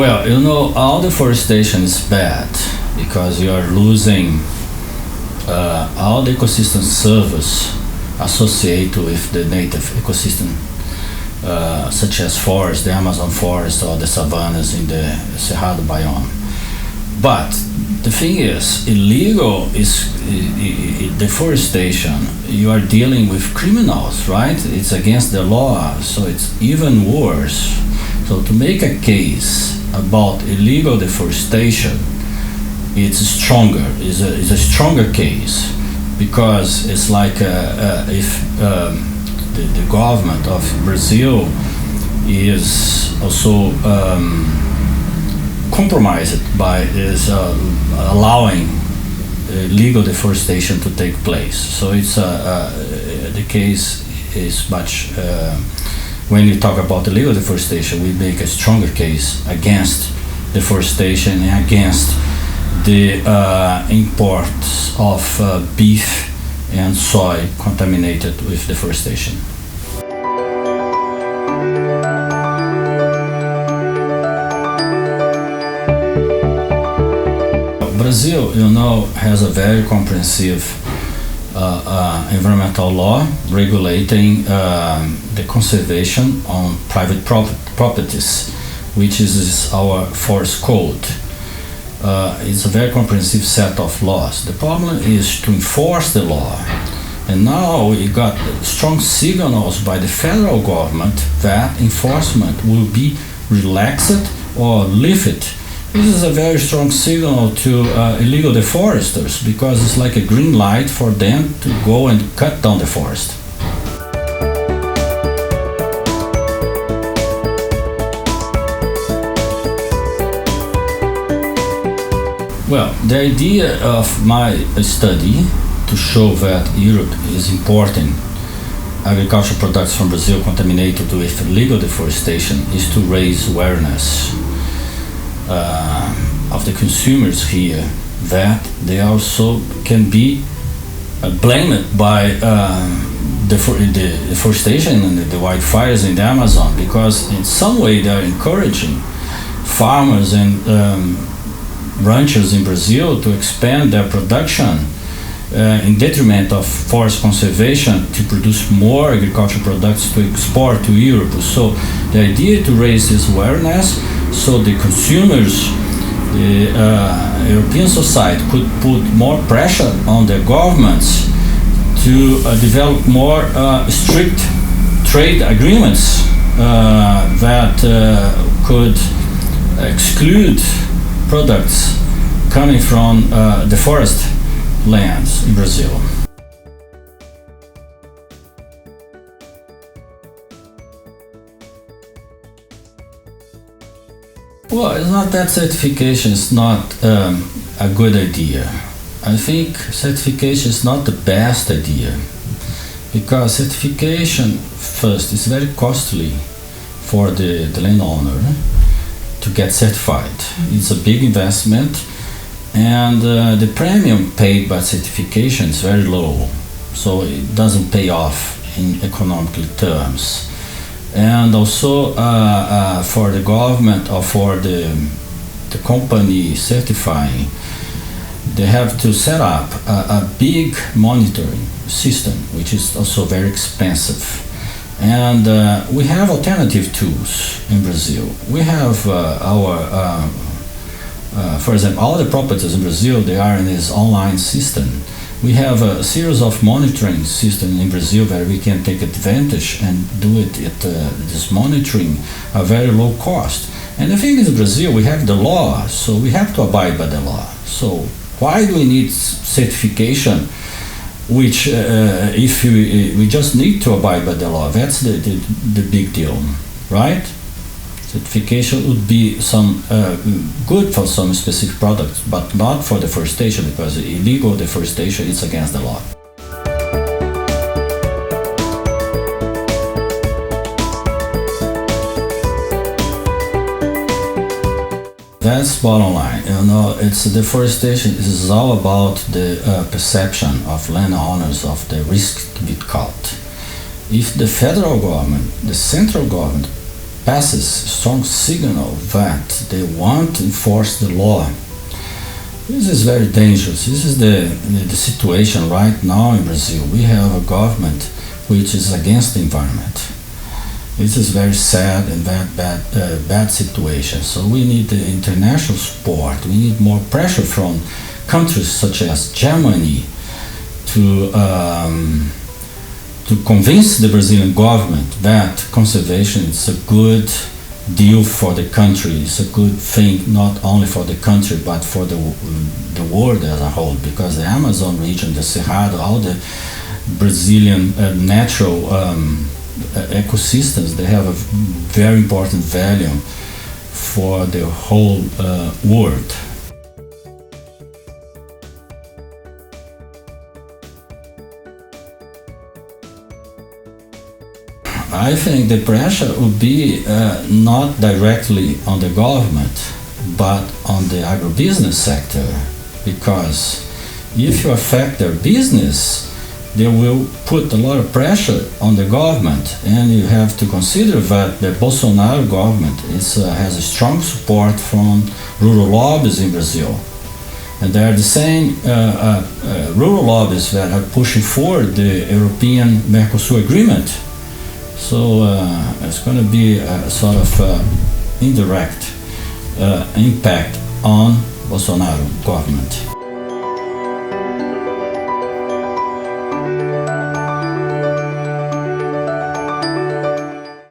Well, all deforestation is bad because you are losing all the ecosystem service associated with the native ecosystem, such as forest, the Amazon forest, or the savannas in the Cerrado biome. But the thing is, illegal is deforestation. You are dealing with criminals, right? It's against the law, so it's even worse. So to make a case about illegal deforestation, it's stronger. It's a stronger case because it's like if the government of Brazil is also compromised by allowing illegal deforestation to take place. So it's the case is much. When you talk about illegal deforestation, we make a stronger case against deforestation and against the imports of beef and soy contaminated with deforestation. Brazil, has a very comprehensive environmental law regulating the conservation on private properties, which is our forest code. It's a very comprehensive set of laws. The problem is to enforce the law. And now we got strong signals by the federal government that enforcement will be relaxed or lifted. This is a very strong signal to illegal deforesters because it's like a green light for them to go and cut down the forest. Well, the idea of my study to show that Europe is importing agricultural products from Brazil contaminated with illegal deforestation is to raise awareness of the consumers here that they also can be blamed by the deforestation and the wildfires in the Amazon, because in some way they are encouraging farmers and ranchers in Brazil to expand their production in detriment of forest conservation to produce more agricultural products to export to Europe. So the idea to raise this awareness so the consumers, the European society could put more pressure on the governments to develop more strict trade agreements that could exclude products coming from the forest lands in Brazil. Well, it's not that certification is not a good idea. I think certification is not the best idea because certification first is very costly for the landowner to get certified. It's a big investment, and the premium paid by certification is very low, so it doesn't pay off in economical terms. And also for the government or for the company certifying, they have to set up a big monitoring system, which is also very expensive. And we have alternative tools in Brazil. We have for example, all the properties in Brazil, they are in this online system. We have a series of monitoring systems in Brazil where we can take advantage and do it at this monitoring a very low cost. And the thing is, in Brazil, we have the law, so we have to abide by the law. So why do we need certification? Which, if we just need to abide by the law, that's the big deal, right? Certification would be some good for some specific products, but not for deforestation, because illegal deforestation is against the law. That's bottom line. It's deforestation. This is all about the perception of landowners of the risk to be caught. If the federal government, the central government, passes a strong signal that they want to enforce the law. This is very dangerous. This is the situation right now in Brazil. We have a government which is against the environment. This is very sad and bad situation. So we need the international support. We need more pressure from countries such as Germany to convince the Brazilian government that conservation is a good deal for the country. It's a good thing not only for the country but for the world as a whole, because the Amazon region, the Cerrado, all the Brazilian natural ecosystems, they have a very important value for the whole world. I think the pressure would be not directly on the government, but on the agribusiness sector, because if you affect their business, they will put a lot of pressure on the government, and you have to consider that the Bolsonaro government has a strong support from rural lobbies in Brazil. And they are the same rural lobbies that are pushing forward the European Mercosur agreement. So it's going to be a sort of indirect impact on Bolsonaro government.